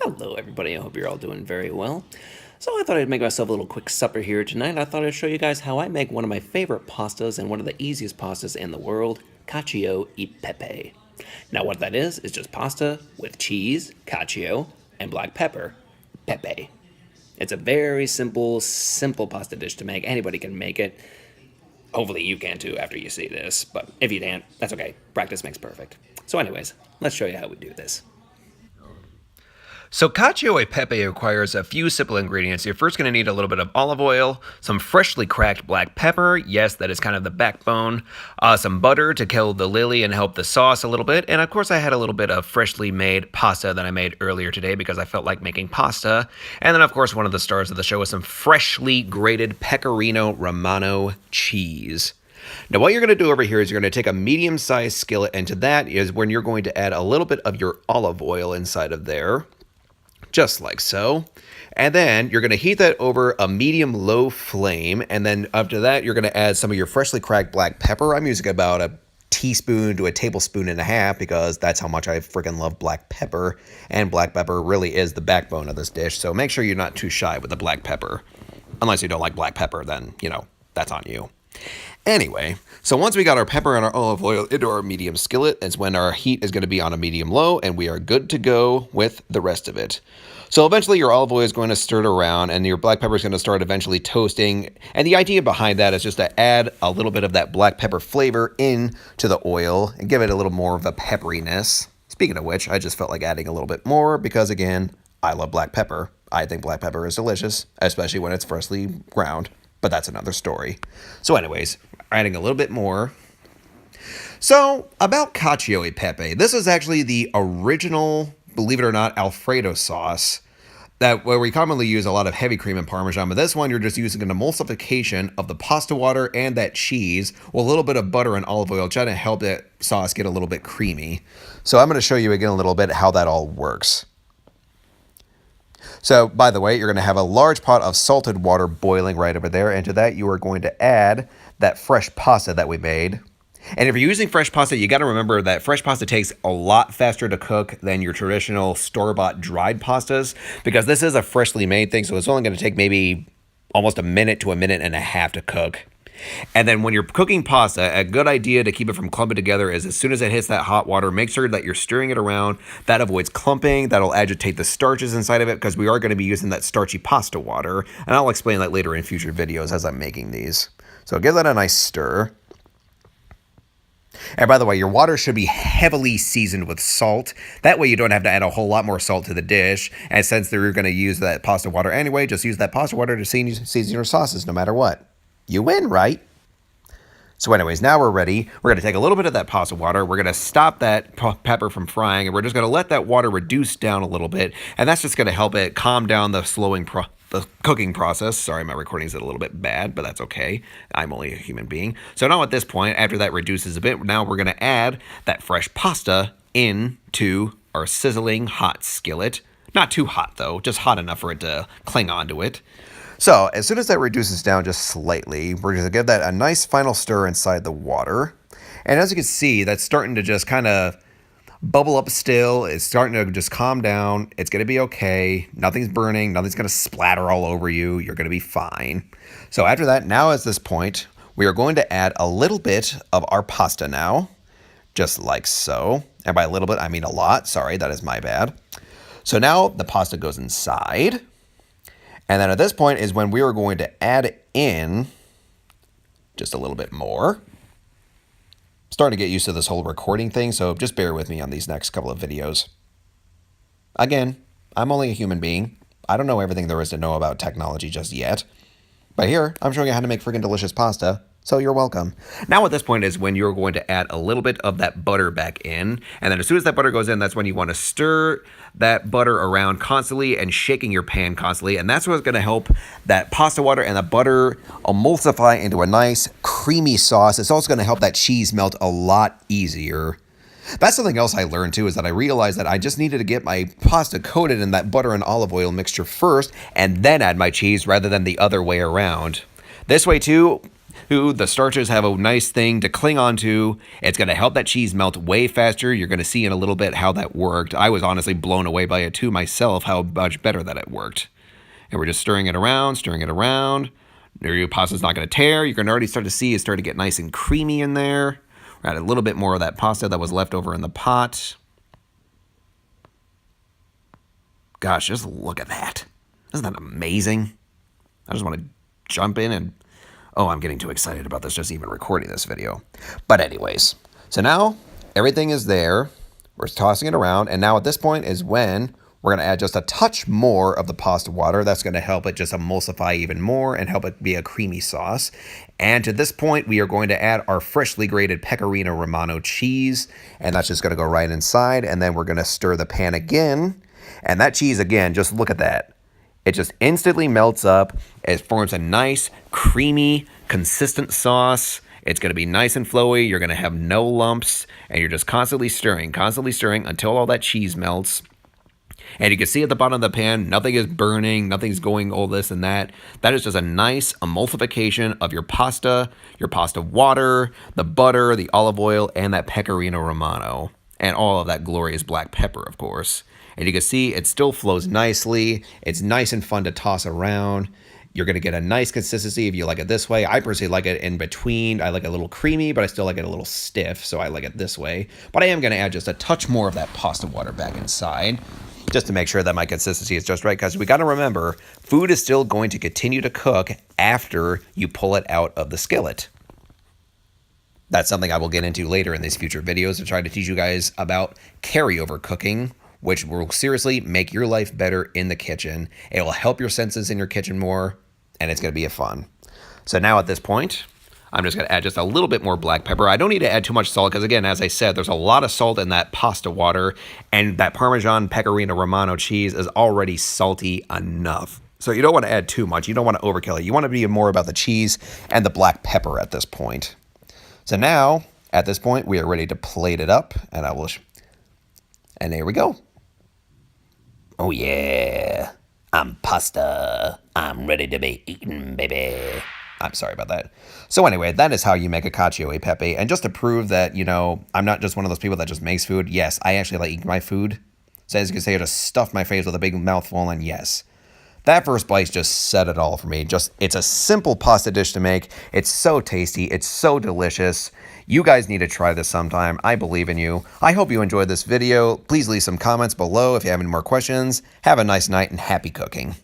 Hello, everybody. I hope you're all doing very well. So, I thought I'd make myself a little quick supper here tonight. I thought I'd show you guys how I make one of my favorite pastas and one of the easiest pastas in the world, Cacio e Pepe. Now, what that is just pasta with cheese, cacio, and black pepper, Pepe. It's a very simple pasta dish to make. Anybody can make it. Hopefully, you can too after you see this, but if you can't, that's okay. Practice makes perfect. So, anyways, let's show you how we do this. So cacio e pepe requires a few simple ingredients. You're first going to need a little bit of olive oil, some freshly cracked black pepper, yes, that is kind of the backbone, some butter to kill the lily and help the sauce a little bit, and of course I had a little bit of freshly made pasta that I made earlier today because I felt like making pasta, and then of course one of the stars of the show was some freshly grated pecorino romano cheese. Now, what you're going to do over here is you're going to take a medium-sized skillet, and to that is when you're going to add a little bit of your olive oil inside of there, just like so. And then you're going to heat that over a medium-low flame, and then after that, you're going to add some of your freshly cracked black pepper. I'm using about a teaspoon to a tablespoon and a half because that's how much I freaking love black pepper, and black pepper really is the backbone of this dish, so make sure you're not too shy with the black pepper. Unless you don't like black pepper, then, that's on you. Anyway, so once we got our pepper and our olive oil into our medium skillet, it's when our heat is going to be on a medium-low, and we are good to go with the rest of it. So eventually your olive oil is going to stir it around, and your black pepper is going to start eventually toasting. And the idea behind that is just to add a little bit of that black pepper flavor into the oil and give it a little more of a pepperiness. Speaking of which, I just felt like adding a little bit more because, again, I love black pepper. I think black pepper is delicious, especially when it's freshly ground. But that's another story. So anyways, adding a little bit more. So, about cacio e pepe. This is actually the original, believe it or not, Alfredo sauce where we commonly use a lot of heavy cream and Parmesan, but this one you're just using an emulsification of the pasta water and that cheese with a little bit of butter and olive oil trying to help that sauce get a little bit creamy. So I'm going to show you again a little bit how that all works. So, by the way, you're going to have a large pot of salted water boiling right over there, and to that you are going to add that fresh pasta that we made. And if you're using fresh pasta, you got to remember that fresh pasta takes a lot faster to cook than your traditional store-bought dried pastas, because this is a freshly made thing, so it's only going to take maybe almost a minute to a minute and a half to cook. And then when you're cooking pasta, a good idea to keep it from clumping together is as soon as it hits that hot water, make sure that you're stirring it around. That avoids clumping. That'll agitate the starches inside of it because we are going to be using that starchy pasta water. And I'll explain that later in future videos as I'm making these. So give that a nice stir. And by the way, your water should be heavily seasoned with salt. That way you don't have to add a whole lot more salt to the dish. And since you're going to use that pasta water anyway, just use that pasta water to season your sauces no matter what. You win, right? So anyways, now we're ready. We're going to take a little bit of that pasta water. We're going to stop that pepper from frying, and we're just going to let that water reduce down a little bit. And that's just going to help it calm down the the cooking process. Sorry, my recording is a little bit bad, but that's okay. I'm only a human being. So now at this point, after that reduces a bit, now we're going to add that fresh pasta into our sizzling hot skillet. Not too hot, though. Just hot enough for it to cling onto it. So, as soon as that reduces down just slightly, we're going to give that a nice final stir inside the water. And as you can see, that's starting to just kind of bubble up still. It's starting to just calm down. It's going to be okay. Nothing's burning. Nothing's going to splatter all over you. You're going to be fine. So after that, now at this point, we are going to add a little bit of our pasta now. Just like so. And by a little bit, I mean a lot. Sorry, that is my bad. So now the pasta goes inside. And then at this point is when we are going to add in just a little bit more. Starting to get used to this whole recording thing, so just bear with me on these next couple of videos. Again, I'm only a human being. I don't know everything there is to know about technology just yet. But here, I'm showing you how to make freaking delicious pasta. So you're welcome. Now at this point is when you're going to add a little bit of that butter back in. And then as soon as that butter goes in, that's when you want to stir that butter around constantly and shaking your pan constantly. And that's what's going to help that pasta water and the butter emulsify into a nice creamy sauce. It's also going to help that cheese melt a lot easier. That's something else I learned too, is that I realized that I just needed to get my pasta coated in that butter and olive oil mixture first and then add my cheese rather than the other way around. This way too, Ooh, the starches have a nice thing to cling onto. It's going to help that cheese melt way faster. You're going to see in a little bit how that worked. I was honestly blown away by it too myself, how much better that it worked. And we're just stirring it around, stirring it around. Your pasta's not going to tear. You can already start to see it start to get nice and creamy in there. Add a little bit more of that pasta that was left over in the pot. Gosh, just look at that. Isn't that amazing? I just want to jump in and... Oh, I'm getting too excited about this, just even recording this video. But anyways, so now everything is there. We're tossing it around. And now at this point is when we're going to add just a touch more of the pasta water. That's going to help it just emulsify even more and help it be a creamy sauce. And to this point, we are going to add our freshly grated Pecorino Romano cheese. And that's just going to go right inside. And then we're going to stir the pan again. And that cheese, again, just look at that. It just instantly melts up. It forms a nice, creamy, consistent sauce. It's going to be nice and flowy. You're going to have no lumps. And you're just constantly stirring until all that cheese melts. And you can see at the bottom of the pan, nothing is burning, nothing's going all this and that. That is just a nice emulsification of your pasta water, the butter, the olive oil, and that Pecorino Romano. And all of that glorious black pepper, of course. And you can see it still flows nicely. It's nice and fun to toss around. You're going to get a nice consistency if you like it this way. I personally like it in between. I like it a little creamy, but I still like it a little stiff, so I like it this way. But I am going to add just a touch more of that pasta water back inside, just to make sure that my consistency is just right, because we got to remember, food is still going to continue to cook after you pull it out of the skillet. That's something I will get into later in these future videos to try to teach you guys about carryover cooking, which will seriously make your life better in the kitchen. It will help your senses in your kitchen more, and it's going to be fun. So now at this point, I'm just going to add just a little bit more black pepper. I don't need to add too much salt because, again, as I said, there's a lot of salt in that pasta water, and that Parmesan Pecorino Romano cheese is already salty enough. So you don't want to add too much. You don't want to overkill it. You want to be more about the cheese and the black pepper at this point. So now, at this point, we are ready to plate it up, and and there we go. Oh yeah, I'm pasta. I'm ready to be eaten, baby. I'm sorry about that. So anyway, that is how you make a Cacio e Pepe. And just to prove that, you know, I'm not just one of those people that just makes food. Yes, I actually like eating my food. So as you can see, I just stuffed my face with a big mouthful, and yes. That first bite just said it all for me. It's a simple pasta dish to make. It's so tasty. It's so delicious. You guys need to try this sometime. I believe in you. I hope you enjoyed this video. Please leave some comments below if you have any more questions. Have a nice night and happy cooking.